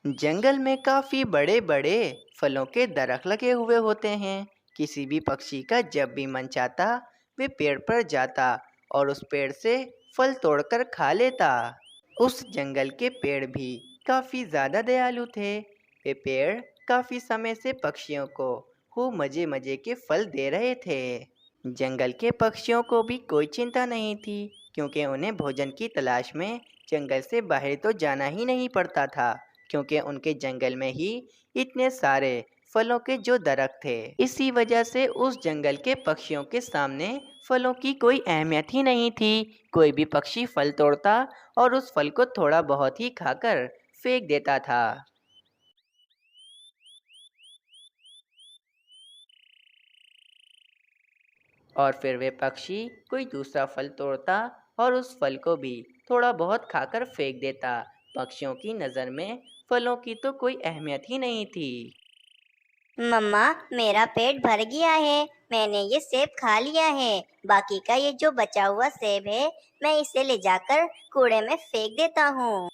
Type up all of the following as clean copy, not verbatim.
जंगल में काफी बड़े बड़े फलों के दरख्त लगे हुए होते हैं। किसी भी पक्षी का जब भी मन चाहता वे पेड़ पर जाता और उस पेड़ से फल तोड़कर खा लेता। उस जंगल के पेड़ भी काफी ज्यादा दयालु थे। वे पेड़ काफी समय से पक्षियों को खूब मजे मजे के फल दे रहे थे। जंगल के पक्षियों को भी कोई चिंता नहीं थी, क्योंकि उन्हें भोजन की तलाश में जंगल से बाहर तो जाना ही नहीं पड़ता था, क्योंकि उनके जंगल में ही इतने सारे फलों के जो दरख्त थे। इसी वजह से उस जंगल के पक्षियों के सामने फलों की कोई अहमियत ही नहीं थी। कोई भी पक्षी फल तोड़ता और उस फल को थोड़ा बहुत ही खाकर फेंक देता था। और फिर वे पक्षी कोई दूसरा फल तोड़ता और उस फल को भी थोड़ा बहुत खाकर फेंक देता। पक्षियों की नज़र में फलों की तो कोई अहमियत ही नहीं थी। मम्मा, मेरा पेट भर गया है। मैंने ये सेब खा लिया है। बाकी का ये जो बचा हुआ सेब है, मैं इसे ले जाकर कूड़े में फेंक देता हूँ।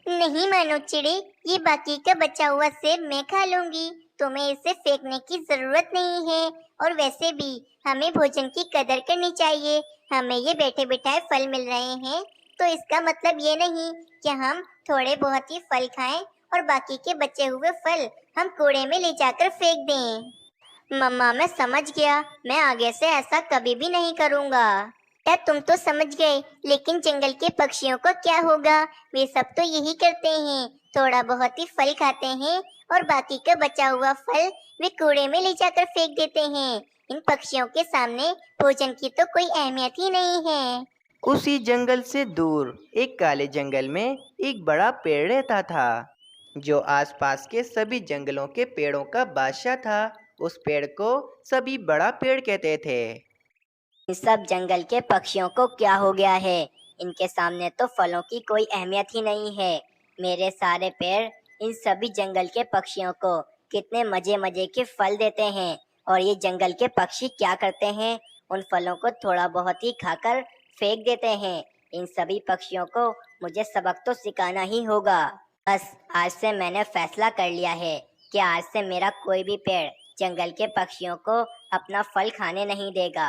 नहीं मानो चिड़ी, ये बाकी का बचा हुआ सेब मैं खा लूंगी। तुम्हें इसे फेंकने की जरूरत नहीं है। और वैसे भी हमें भोजन की कदर करनी चाहिए। हमें ये बैठे बिठाए फल मिल रहे हैं, तो इसका मतलब ये नहीं कि हम थोड़े बहुत ही फल खाएं और बाकी के बचे हुए फल हम कूड़े में ले जाकर फेंक दें। मम्मा, मैं समझ गया। मैं आगे से ऐसा कभी भी नहीं करूँगा। क्या तुम तो समझ गए, लेकिन जंगल के पक्षियों को क्या होगा? वे सब तो यही करते हैं, थोड़ा बहुत ही फल खाते हैं और बाकी का बचा हुआ फल वे कूड़े में ले जाकर फेंक देते हैं। इन पक्षियों के सामने भोजन की तो कोई अहमियत ही नहीं है। उसी जंगल से दूर एक काले जंगल में एक बड़ा पेड़ रहता था, जो आसपास के सभी जंगलों के पेड़ों का बादशाह था। उस पेड़ को सभी बड़ा पेड़ कहते थे। इन सब जंगल के पक्षियों को क्या हो गया है? इनके सामने तो फलों की कोई अहमियत ही नहीं है। मेरे सारे पेड़ इन सभी जंगल के पक्षियों को कितने मजे मजे के फल देते हैं, और ये जंगल के पक्षी क्या करते हैं? उन फलों को थोड़ा बहुत ही खाकर फेंक देते हैं। इन सभी पक्षियों को मुझे सबक तो सिखाना ही होगा। बस आज से मैंने फैसला कर लिया है कि आज से मेरा कोई भी पेड़ जंगल के पक्षियों को अपना फल खाने नहीं देगा।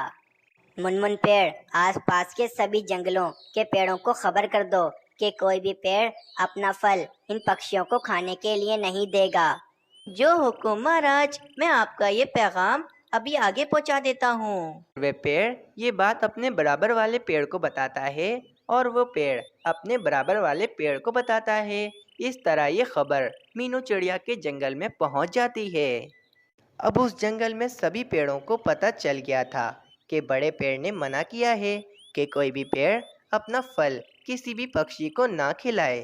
मुनमुन पेड़, आसपास के सभी जंगलों के पेड़ों को खबर कर दो कि कोई भी पेड़ अपना फल इन पक्षियों को खाने के लिए नहीं देगा। जो हुकुम महाराज, मैं आपका ये पैगाम अभी आगे पहुंचा देता हूँ। वे पेड़ ये बात अपने बराबर वाले पेड़ को बताता है और वो पेड़ अपने बराबर वाले पेड़ को बताता है। इस तरह ये खबर मीनू चिड़िया के जंगल में पहुंच जाती है। अब उस जंगल में सभी पेड़ों को पता चल गया था कि बड़े पेड़ ने मना किया है कि कोई भी पेड़ अपना फल किसी भी पक्षी को ना खिलाए।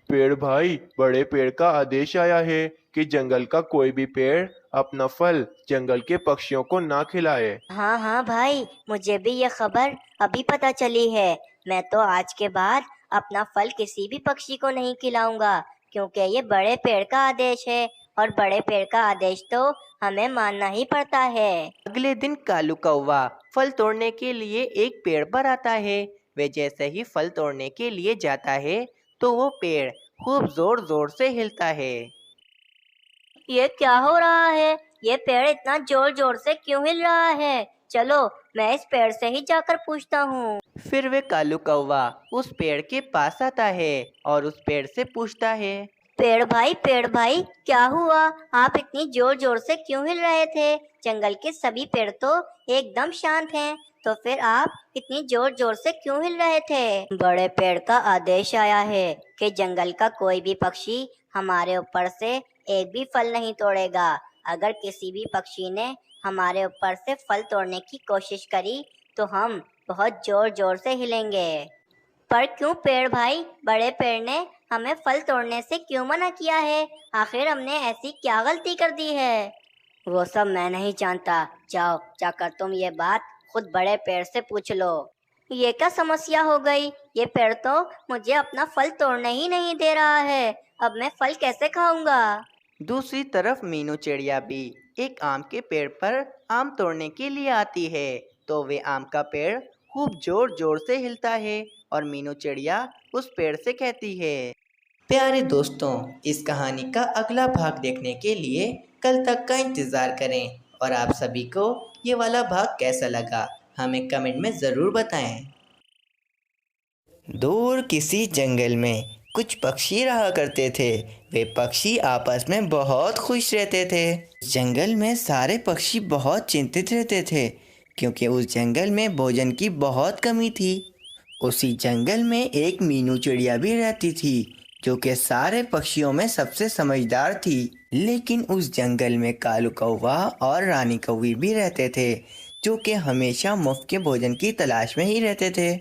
पेड़ भाई, बड़े पेड़ का आदेश आया है कि जंगल का कोई भी पेड़ अपना फल जंगल के पक्षियों को ना खिलाए। हाँ हाँ भाई, मुझे भी ये खबर अभी पता चली है। मैं तो आज के बाद अपना फल किसी भी पक्षी को नहीं खिलाऊंगा, क्योंकि ये बड़े पेड़ का आदेश है, और बड़े पेड़ का आदेश तो हमें मानना ही पड़ता है। अगले दिन कालू कौवा फल तोड़ने के लिए एक पेड़ पर आता है। वे जैसे ही फल तोड़ने के लिए जाता है तो वो पेड़ खूब जोर जोर से हिलता है। ये क्या हो रहा है? ये पेड़ इतना जोर जोर से क्यों हिल रहा है? चलो, मैं इस पेड़ से ही जाकर पूछता हूँ। फिर वे कालू कौवा उस पेड़ के पास आता है और उस पेड़ से पूछता है। पेड़ भाई, क्या हुआ? आप इतनी जोर जोर से क्यों हिल रहे थे? जंगल के सभी पेड़ तो एकदम शांत हैं, तो फिर आप इतनी जोर जोर से क्यों हिल रहे थे? बड़े पेड़ का आदेश आया है कि जंगल का कोई भी पक्षी हमारे ऊपर से एक भी फल नहीं तोड़ेगा। अगर किसी भी पक्षी ने हमारे ऊपर से फल तोड़ने की कोशिश करी तो हम बहुत जोर जोर से हिलेंगे। पर क्यों पेड़ भाई? बड़े पेड़ ने हमें फल तोड़ने से क्यों मना किया है? आखिर हमने ऐसी क्या गलती कर दी है? वो सब मैं नहीं जानता। जाओ, जाकर तुम ये बात खुद बड़े पेड़ से पूछ लो। ये क्या समस्या हो गई? ये पेड़ तो मुझे अपना फल तोड़ने ही नहीं दे रहा है। अब मैं फल कैसे खाऊंगा? दूसरी तरफ मीनू चिड़िया भी एक आम के पेड़ पर आम तोड़ने के लिए आती है। तो वे आम का पेड़ खूब जोर जोर से हिलता है और मीनू चिड़िया उस पेड़ से कहती है। प्यारे दोस्तों, इस कहानी का अगला भाग देखने के लिए कल तक का इंतज़ार करें। और आप सभी को ये वाला भाग कैसा लगा हमें कमेंट में ज़रूर बताएं। दूर किसी जंगल में कुछ पक्षी रहा करते थे। वे पक्षी आपस में बहुत खुश रहते थे। जंगल में सारे पक्षी बहुत चिंतित रहते थे क्योंकि उस जंगल में भोजन की बहुत कमी थी। उसी जंगल में एक मीनू चिड़िया भी रहती थी जो कि सारे पक्षियों में सबसे समझदार थी। लेकिन उस जंगल में कालू कौवा और रानी कौवी भी रहते थे जो कि हमेशा मुफ्त के भोजन की तलाश में ही रहते थे।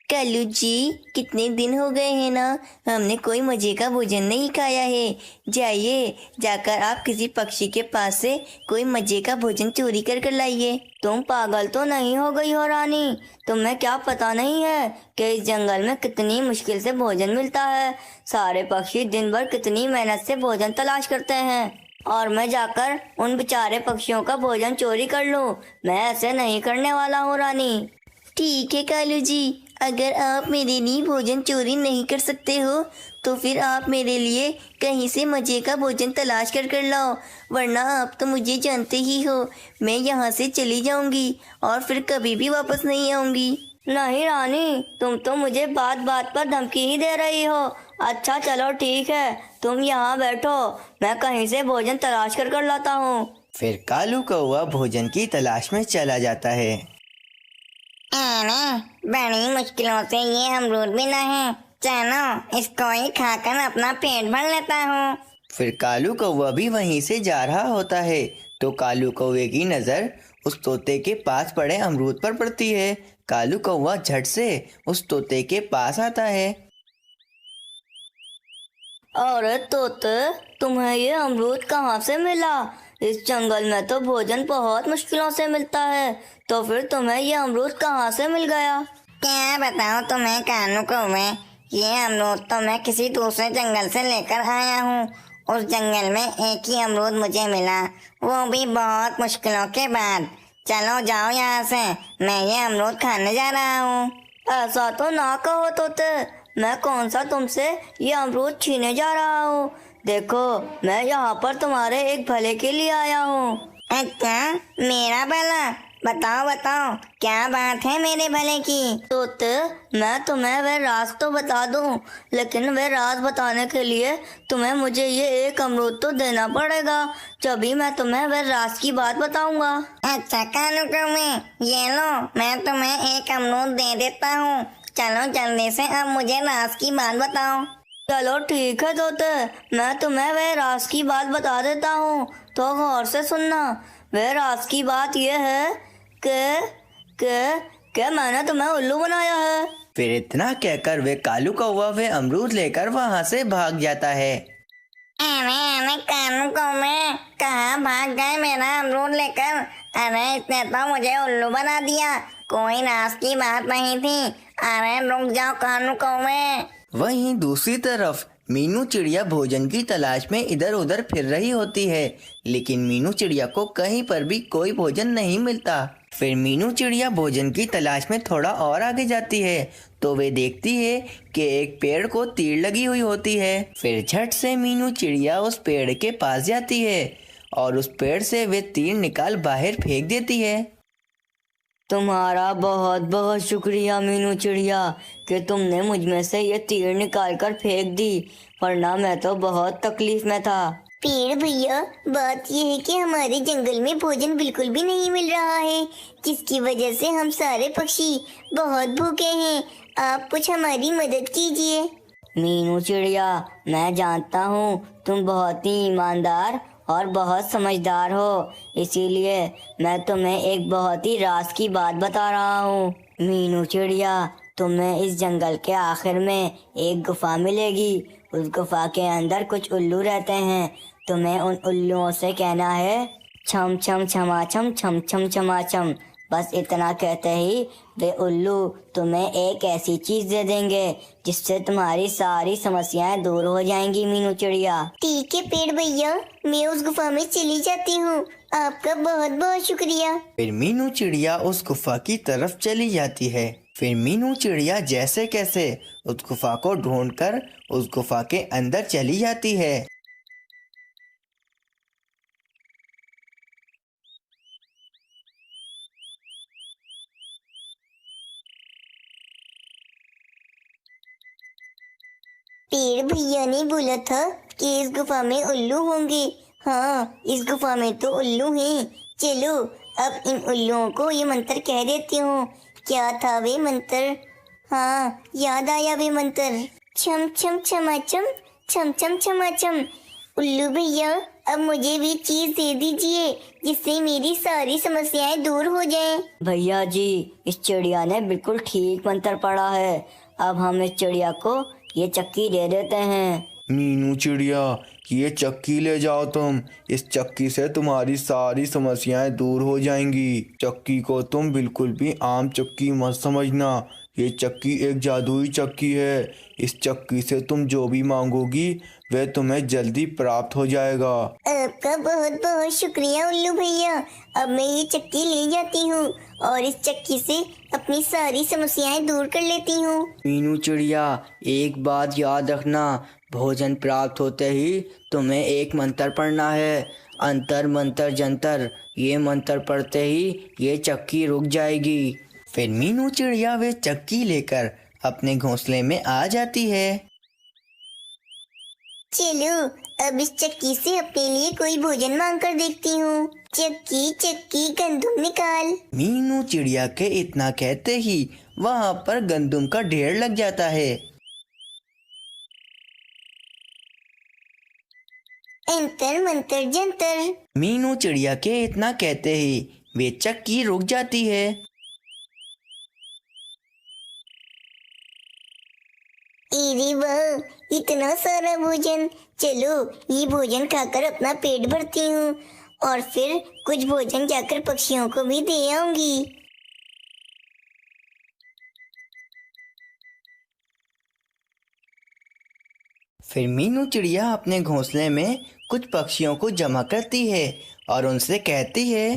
कालू जी, कितने दिन हो गए हैं ना, हमने कोई मजे का भोजन नहीं खाया है। जाइए, जाकर आप किसी पक्षी के पास से कोई मजे का भोजन चोरी कर लाइए। तुम पागल तो नहीं हो गई हो रानी? तुम्हें क्या पता नहीं है कि इस जंगल में कितनी मुश्किल से भोजन मिलता है। सारे पक्षी दिन भर कितनी मेहनत से भोजन तलाश करते हैं और मैं जाकर उन बेचारे पक्षियों का भोजन चोरी कर लूं? मैं ऐसे नहीं करने वाला हूँ रानी। ठीक है कालू जी, अगर आप मेरे लिए भोजन चोरी नहीं कर सकते हो तो फिर आप मेरे लिए कहीं से मजे का भोजन तलाश कर लाओ, वरना आप तो मुझे जानते ही हो, मैं यहाँ से चली जाऊंगी और फिर कभी भी वापस नहीं आऊंगी। नहीं रानी, तुम तो मुझे बात बात पर धमकी ही दे रही हो। अच्छा चलो ठीक है, तुम यहाँ बैठो, मैं कहीं से भोजन तलाश कर लाता हूँ। फिर कालू कौवा भोजन की तलाश में चला जाता है। बड़ी मुश्किलों से ये अमरूद मिला है, चलो इसको ही खाकर अपना पेट भर लेता हूँ। फिर कालू कौवा भी वहीं से जा रहा होता है तो कालू कौवे की नज़र उस तोते के पास पड़े अमरूद पर पड़ती है। कालू कौवा झट से उस तोते के पास आता है। अरे तोते, तुम्हें ये अमरूद कहाँ से मिला? इस जंगल में तो भोजन बहुत मुश्किलों से मिलता है, तो फिर तुम्हें ये अमरूद कहाँ से मिल गया? क्या बताऊँ तुम्हें कानू कौवे, ये अमरूद तो मैं किसी दूसरे जंगल से लेकर आया हूँ। उस जंगल में एक ही अमरूद मुझे मिला, वो भी बहुत मुश्किलों के बाद। चलो जाओ यहाँ से, मैं ये अमरूद खाने जा रहा हूँ। ऐसा तो ना कहो तोते, मैं कौन सा तुमसे ये अमरूद छीने जा रहा हूँ। देखो, मैं यहाँ पर तुम्हारे एक भले के लिए आया हूँ। अच्छा, मेरा भला? बताओ बताओ, क्या बात है मेरे भले की? तोते, मैं तुम्हें वह राज तो बता दूँ, लेकिन वह राज बताने के लिए तुम्हें मुझे ये एक अमरूद तो देना पड़ेगा, जभी मैं तुम्हें वह राज की बात बताऊंगा। अच्छा कानू कौवे, ये लो, मैं तुम्हें एक अमरूद दे देता हूँ। चलो जल्दी से अब मुझे राज की बात बताओ। चलो ठीक है तोते, मैं तुम्हें वह राज की बात बता देता हूँ, तो गौर से सुनना। वह राज की बात यह है कि मैंने तुम्हें उल्लू बनाया है। फिर इतना कहकर वे कालू कौवा वे अमरूद लेकर वहाँ से भाग जाता है। अरे कानू कौवे, कहाँ भाग गए मेरा अमरूद लेकर? अरे इसने तो मुझे उल्लू बना दिया, कोई राज की बात नहीं थी। अरे रुक जाओ कानू कौवे। वहीं दूसरी तरफ मीनू चिड़िया भोजन की तलाश में इधर उधर फिर रही होती है, लेकिन मीनू चिड़िया को कहीं पर भी कोई भोजन नहीं मिलता। फिर मीनू चिड़िया भोजन की तलाश में थोड़ा और आगे जाती है तो वे देखती है कि एक पेड़ को तीर लगी हुई होती है। फिर झट से मीनू चिड़िया उस पेड़ के पास जाती है और उस पेड़ से वे तीर निकाल बाहर फेंक देती है। तुम्हारा बहुत बहुत शुक्रिया मीनू चिड़िया कि तुमने मुझ में से ये तीर निकाल कर फेंक दी, वरना मैं तो बहुत तकलीफ में था। पेड़ भैया, बात यह है कि हमारे जंगल में भोजन बिल्कुल भी नहीं मिल रहा है, जिसकी वजह से हम सारे पक्षी बहुत भूखे हैं। आप कुछ हमारी मदद कीजिए। मीनू चिड़िया, मैं जानता हूँ तुम बहुत ही ईमानदार और बहुत समझदार हो, इसीलिए मैं तुम्हें एक बहुत ही राज की बात बता रहा हूँ। मीनू चिड़िया, तुम्हें इस जंगल के आखिर में एक गुफा मिलेगी। उस गुफा के अंदर कुछ उल्लू रहते हैं। तुम्हें उन उल्लुओं से कहना है छम छम छमाछम छम छम छमाछम। बस इतना कहते ही वे उल्लू तुम्हें एक ऐसी चीज दे देंगे जिससे तुम्हारी सारी समस्याएं दूर हो जाएंगी मीनू चिड़िया। ठीक है पेड़ भैया, मैं उस गुफा में चली जाती हूँ। आपका बहुत बहुत शुक्रिया। फिर मीनू चिड़िया उस गुफा की तरफ चली जाती है। फिर मीनू चिड़िया जैसे कैसे उस गुफा को ढूंढकर उस गुफा के अंदर चली जाती है। पेड़ भैया ने बोला था कि इस गुफा में उल्लू होंगे। हाँ, इस गुफा में तो उल्लू हैं। चलो अब इन उल्लुओं को ये मंत्र कह देती हूँ। क्या था वे मंत्र? हाँ, याद आया वे मंत्र। छम छम छमाचम, छम छम छमाचम। उल्लू भैया, अब मुझे भी चीज दे दीजिए जिससे मेरी सारी समस्याएं दूर हो जाएं। भैया जी, इस चिड़िया ने बिल्कुल ठीक मंत्र पढ़ा है। अब हम इस चिड़िया को ये चक्की दे देते हैं। मीनू चिड़िया, ये चक्की ले जाओ तुम। इस चक्की से तुम्हारी सारी समस्याएं दूर हो जाएंगी। चक्की को तुम बिल्कुल भी आम चक्की मत समझना। ये चक्की एक जादुई चक्की है। इस चक्की से तुम जो भी मांगोगी वह तुम्हें जल्दी प्राप्त हो जाएगा। आपका बहुत बहुत शुक्रिया उल्लू भैया। अब मैं ये चक्की ले जाती हूँ और इस चक्की से अपनी सारी समस्याएं दूर कर लेती हूँ। मीनू चिड़िया, एक बात याद रखना, भोजन प्राप्त होते ही तुम्हें एक मंत्र पढ़ना है, अंतर मंतर जंतर। ये मंत्र पढ़ते ही ये चक्की रुक जाएगी। फिर मीनू चिड़िया वे चक्की लेकर अपने घोंसले में आ जाती है। चलो अब इस चक्की से अपने लिए कोई भोजन मांग कर देखती हूँ। चक्की चक्की गंदुम निकाल। मीनू चिड़िया के इतना कहते ही वहाँ पर गंदुम का ढेर लग जाता है। अंतर मंतर जंतर। मीनू चिड़िया के इतना कहते ही वे चक्की रुक जाती है। अरे वाह, इतना सारा भोजन। चलो ये भोजन खाकर अपना पेट भरती हूँ और फिर कुछ भोजन जाकर पक्षियों को भी दे आऊंगी। फिर मीनू चिड़िया अपने घोंसले में कुछ पक्षियों को जमा करती है और उनसे कहती है,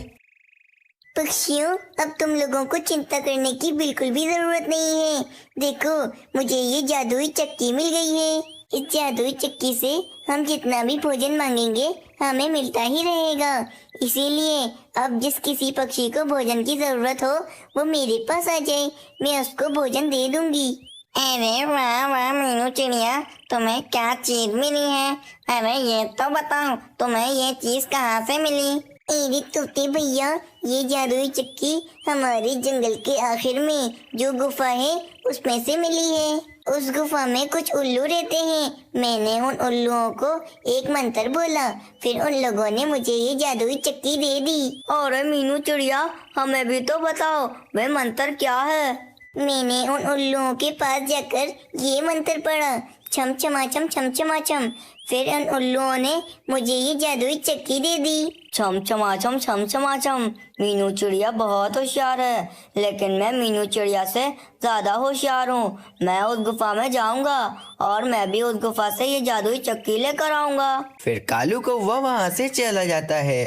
पक्षियों, अब तुम लोगों को चिंता करने की बिल्कुल भी जरूरत नहीं है। देखो, मुझे ये जादुई चक्की मिल गई है। इस जादुई चक्की से हम जितना भी भोजन मांगेंगे हमें मिलता ही रहेगा। इसीलिए अब जिस किसी पक्षी को भोजन की जरूरत हो वो मेरे पास आ जाए, मैं उसको भोजन दे दूंगी। अरे वाह वाह मीनू चिड़िया, तुम्हें क्या चीज मिली है? अरे ये तो बताओ, तुम्हें ये चीज कहाँ से मिली? अरे तोते भैया, ये जादुई चक्की हमारे जंगल के आखिर में जो गुफा है उसमें से मिली है। उस गुफा में कुछ उल्लू रहते हैं। मैंने उन उल्लुओं को एक मंत्र बोला, फिर उन लोगों ने मुझे ये जादुई चक्की दे दी। अरे मीनू चिड़िया, हमें भी तो बताओ वह मंत्र क्या है? मैंने उन उल्लुओं के पास जाकर ये मंत्र पढ़ा, छम छमाचम छम छमाचम। फिर उन उल्लुओं ने मुझे ये जादुई चक्की दे दी। छम छमाचम छम छमाचम। मीनू चिड़िया बहुत होशियार है, लेकिन मैं मीनू चिड़िया से ज्यादा होशियार हूँ। मैं उस गुफा में जाऊंगा और मैं भी उस गुफा से ये जादुई चक्की लेकर आऊंगा। फिर कालू कौवा वहाँ से चला जाता है।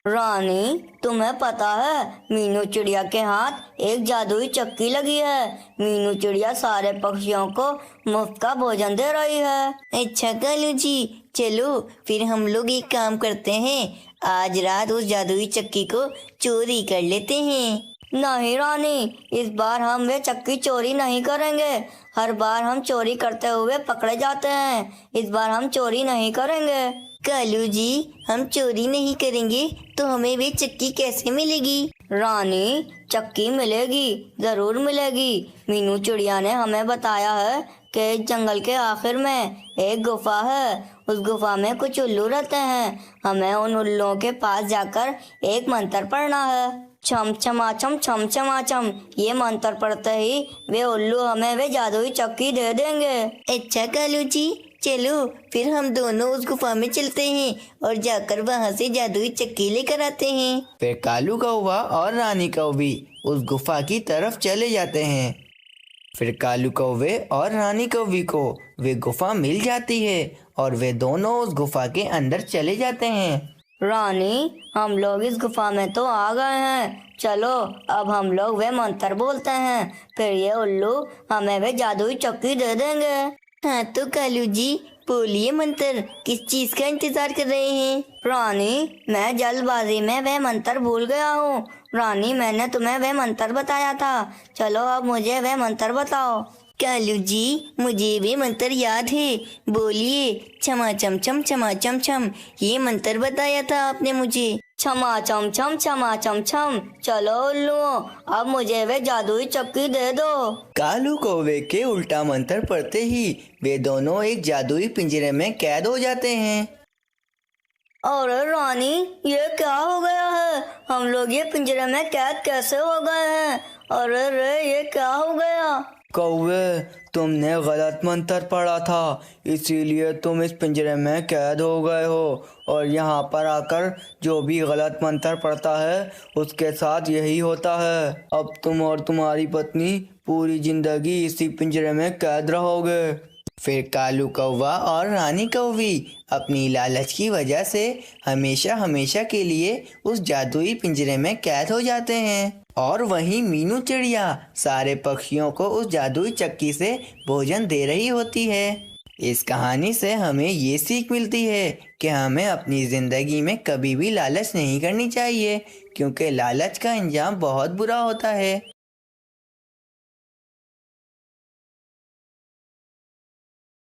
रानी, तुम्हें पता है मीनू चिड़िया के हाथ एक जादुई चक्की लगी है। मीनू चिड़िया सारे पक्षियों को मुफ्त का भोजन दे रही है। अच्छा कालू जी, चलो फिर हम लोग एक काम करते हैं, आज रात उस जादुई चक्की को चोरी कर लेते हैं। नहीं रानी, इस बार हम वे चक्की चोरी नहीं करेंगे। हर बार हम चोरी करते हुए पकड़े जाते हैं। इस बार हम चोरी नहीं करेंगे। कालू जी, हम चोरी नहीं करेंगे तो हमें वे चक्की कैसे मिलेगी? रानी, चक्की मिलेगी, जरूर मिलेगी। मीनू चिड़िया ने हमें बताया है कि जंगल के आखिर में एक गुफा है। उस गुफा में कुछ उल्लू रहते हैं। हमें उन उल्लुओं के पास जाकर एक मंत्र पढ़ना है, छम छमाचम छम छमाचम। ये मंत्र पढ़ते ही वे उल्लू हमें वे जादुई चक्की दे देंगे। अच्छा कालू जी, चलो फिर हम दोनों उस गुफा में चलते हैं और जाकर वहाँ से जादुई चक्की लेकर आते हैं। फिर कालू कौवा और रानी कौवी उस गुफा की तरफ चले जाते हैं। फिर कालू कौवे और रानी कौवी को वे गुफा मिल जाती है और वे दोनों उस गुफा के अंदर चले जाते हैं। रानी, हम लोग इस गुफा में तो आ गए हैं। चलो अब हम लोग वे मंत्र बोलते हैं, फिर ये उल्लू हमें वे जादुई चक्की दे देंगे। हाँ तो कालू जी बोलिए मंत्र, किस चीज का इंतजार कर रहे हैं? रानी मैं जल्दबाजी में वह मंत्र भूल गया हूँ। रानी मैंने तुम्हें वह मंत्र बताया था, चलो अब मुझे वह मंत्र बताओ। कालू जी मुझे भी मंत्र याद है, बोलिए। क्षमा चम चम क्षमा चम छम, ये मंत्र बताया था आपने मुझे। क्षमा चम छम क्षमा चम छम। चलो उल्लुओं अब मुझे वे जादुई चक्की दे दो। कालू कौवे के उल्टा मंत्र पढ़ते ही वे दोनों एक जादुई पिंजरे में कैद हो जाते हैं। अरे रानी ये क्या हो गया है? हम लोग ये पिंजरे में कैद कैसे हो गए हैं? अरे रे ये क्या हो गया? कौवे तुमने गलत मंत्र पढ़ा था, इसीलिए तुम इस पिंजरे में कैद हो गए हो। और यहाँ पर आकर जो भी गलत मंत्र पढ़ता है उसके साथ यही होता है। अब तुम और तुम्हारी पत्नी पूरी जिंदगी इसी पिंजरे में कैद रहोगे। फिर कालू कौवा और रानी कौवी अपनी लालच की वजह से हमेशा हमेशा के लिए उस जादुई पिंजरे में कैद हो जाते हैं। और वहीं मीनू चिड़िया सारे पक्षियों को उस जादुई चक्की से भोजन दे रही होती है। इस कहानी से हमें ये सीख मिलती है कि हमें अपनी जिंदगी में कभी भी लालच नहीं करनी चाहिए, क्योंकि लालच का अंजाम बहुत बुरा होता है।